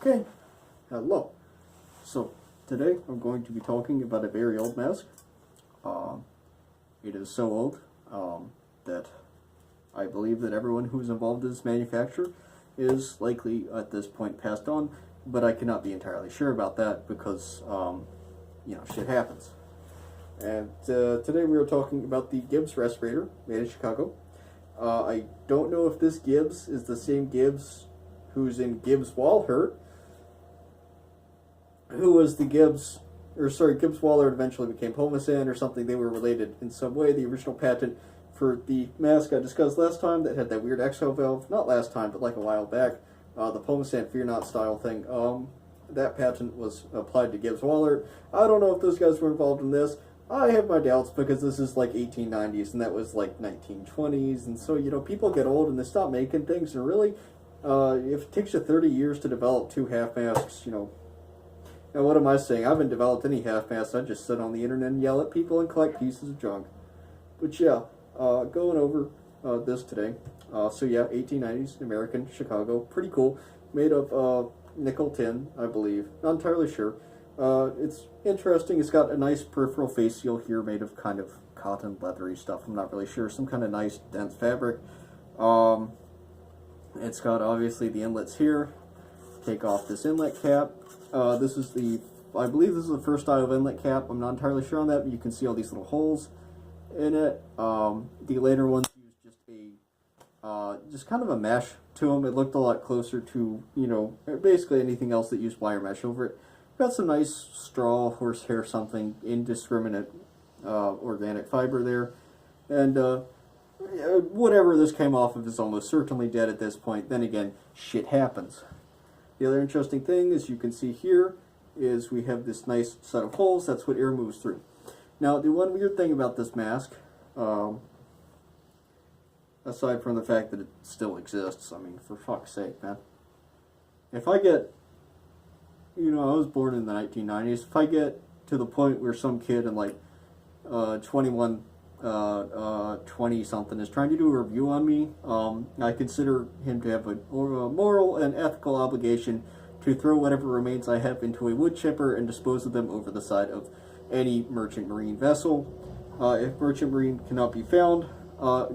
Okay, hello. So, today I'm going to be talking about a very old mask. It is so old that I believe that everyone who's involved in this manufacture is likely at this point passed on, but I cannot be entirely sure about that because, shit happens. And today we are talking about the Gibbs respirator made in Chicago. I don't know if this Gibbs is the same Gibbs who's in Gibbs Walhart, who was the Gibbs Walhart eventually became Homosan or something. They were related in some way. The original patent for the mask I discussed last time that had that weird exhale valve, not last time, but like a while back, the Homosan Fear Not style thing, that patent was applied to Gibbs Walhart. I don't know if those guys were involved in this. I have my doubts because this is like 1890s and that was like 1920s, and so, people get old and they stop making things, and really, if it takes you 30 years to develop two half masks, and what am I saying? I haven't developed any half masks. I just sit on the internet and yell at people and collect pieces of junk. But yeah, going over this today. 1890s, American, Chicago. Pretty cool. Made of nickel tin, I believe. Not entirely sure. It's interesting. It's got a nice peripheral face seal here made of kind of cotton, leathery stuff. I'm not really sure. Some kind of nice, dense fabric. It's got, obviously, the inlets here. Take off this inlet cap. I believe this is the first style of inlet cap. I'm not entirely sure on that, but you can see all these little holes in it. The later ones used just kind of a mesh to them. It looked a lot closer to, basically anything else that used wire mesh over it. Got some nice straw, horsehair, something, indiscriminate organic fiber there. And whatever this came off of is almost certainly dead at this point. Then again, shit happens. The other interesting thing, as you can see here, is we have this nice set of holes. That's what air moves through. Now, the one weird thing about this mask, aside from the fact that it still exists, I mean, for fuck's sake, man. If I get, I was born in the 1990s, if I get to the point where some kid in like 20-something is trying to do a review on me, I consider him to have a moral and ethical obligation to throw whatever remains I have into a wood chipper and dispose of them over the side of any merchant marine vessel. If merchant marine cannot be found,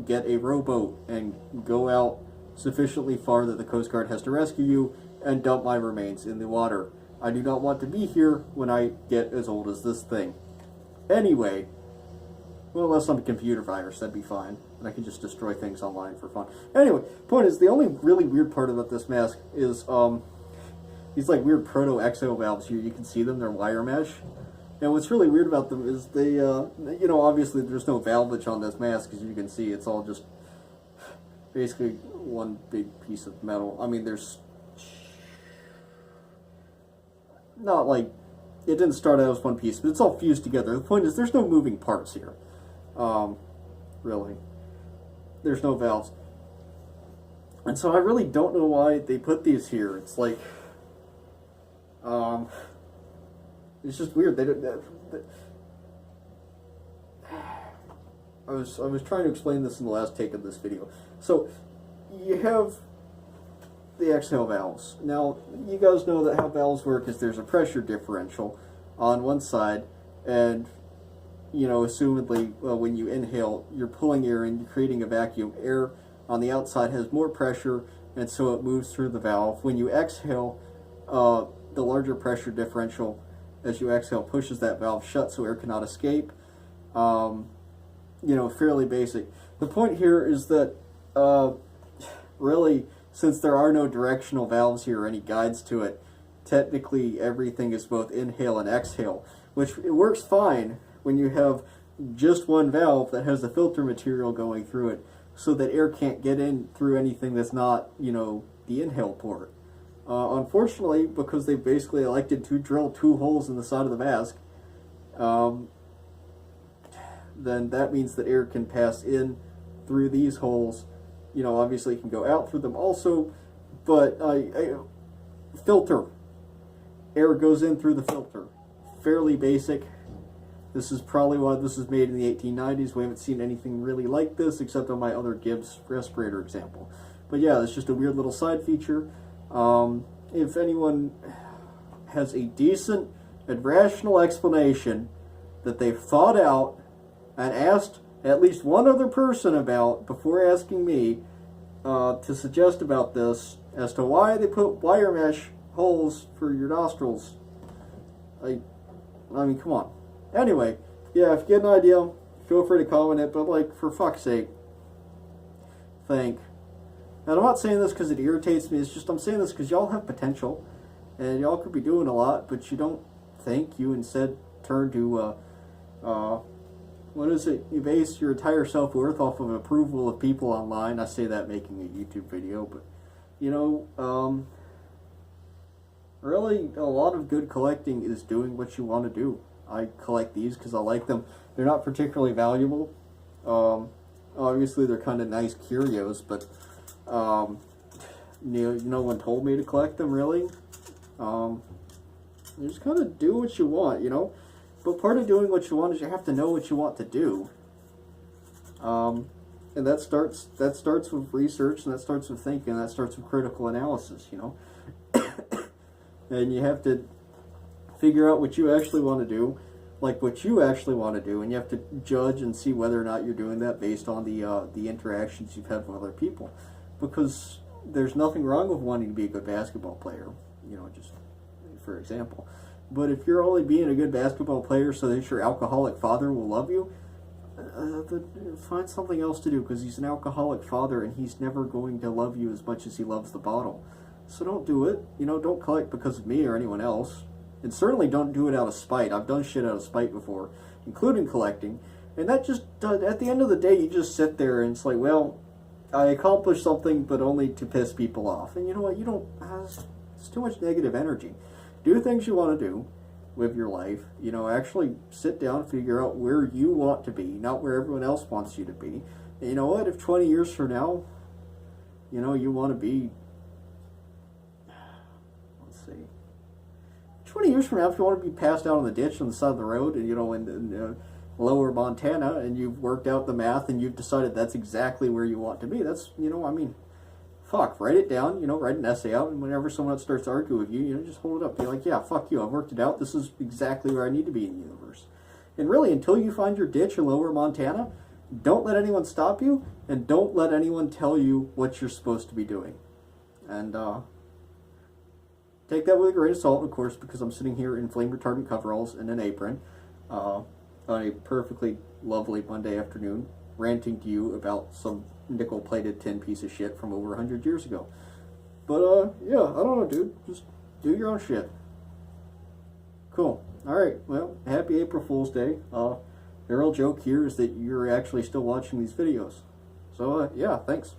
get a rowboat and go out sufficiently far that the Coast Guard has to rescue you and dump my remains in the water. I do not want to be here when I get as old as this thing. Anyway, well, unless I'm a computer virus, that'd be fine. And I can just destroy things online for fun. Anyway, point is, the only really weird part about this mask is, these like weird proto-exo valves here. You can see them, they're wire mesh. And what's really weird about them is they, obviously there's no valvage on this mask, as you can see. It's all just basically one big piece of metal. I mean, there's not like, it didn't start out as one piece, but it's all fused together. The point is, there's no moving parts here. Really. There's no valves. And so I really don't know why they put these here. It's like, it's just weird. I was trying to explain this in the last take of this video. So, you have the exhale valves. Now, you guys know that how valves work is there's a pressure differential on one side, and assumedly, when you inhale, you're pulling air in, you're creating a vacuum. Air on the outside has more pressure, and so it moves through the valve. When you exhale, the larger pressure differential as you exhale pushes that valve shut so air cannot escape. Fairly basic. The point here is that, really, since there are no directional valves here or any guides to it, technically everything is both inhale and exhale, which it works fine when you have just one valve that has the filter material going through it so that air can't get in through anything that's not, the inhale port. Unfortunately, because they basically elected to drill two holes in the side of the mask, then that means that air can pass in through these holes. Obviously it can go out through them also, but filter. Air goes in through the filter. Fairly basic. This is probably why this was made in the 1890s. We haven't seen anything really like this except on my other Gibbs respirator example. But yeah, it's just a weird little side feature. if anyone has a decent and rational explanation that they've thought out and asked at least one other person about before asking me to suggest about this as to why they put wire mesh holes for your nostrils. I mean, come on. Anyway, yeah, if you get an idea, feel free to comment it, but like, for fuck's sake, think. And I'm not saying this because it irritates me, it's just I'm saying this because y'all have potential, and y'all could be doing a lot, but you don't think. You instead turn to, what is it? You base your entire self-worth off of approval of people online. I say that making a YouTube video, but, you know, really, a lot of good collecting is doing what you want to do. I collect these because I like them. They're not particularly valuable. Obviously, they're kind of nice curios, but no one told me to collect them, really. You just kind of do what you want, you know. But part of doing what you want is you have to know what you want to do. And that starts with research, and that starts with thinking, and that starts with critical analysis, you know. And you have to figure out what you actually want to do, like what you actually want to do, and you have to judge and see whether or not you're doing that based on the interactions you've had with other people. Because there's nothing wrong with wanting to be a good basketball player, you know, just for example. But if you're only being a good basketball player so that your alcoholic father will love you, find something else to do, because he's an alcoholic father and he's never going to love you as much as he loves the bottle. So don't do it. You know, don't collect because of me or anyone else. And certainly don't do it out of spite. I've done shit out of spite before, including collecting. And that just, at the end of the day, you just sit there and it's like, well, I accomplished something, but only to piss people off. And you know what? You don't, it's too much negative energy. Do things you want to do with your life. You know, actually sit down and figure out where you want to be, not where everyone else wants you to be. And you know what? If 20 years from now, you know, you want to be, 20 years from now, if you want to be passed out on the ditch on the side of the road, and you know, in lower Montana, and you've worked out the math, and you've decided that's exactly where you want to be, that's, you know, I mean, fuck, write it down, you know, write an essay out, and whenever someone else starts arguing with you, you know, just hold it up, be like, yeah, fuck you, I've worked it out, this is exactly where I need to be in the universe. And really, until you find your ditch in lower Montana, don't let anyone stop you, and don't let anyone tell you what you're supposed to be doing. And, take that with a grain of salt, of course, because I'm sitting here in flame-retardant coveralls and an apron on a perfectly lovely Monday afternoon, ranting to you about some nickel-plated tin piece of shit from over 100 years ago. But, yeah, I don't know, dude. Just do your own shit. Cool. Alright, well, happy April Fool's Day. The real joke here is that you're actually still watching these videos. So, yeah, thanks.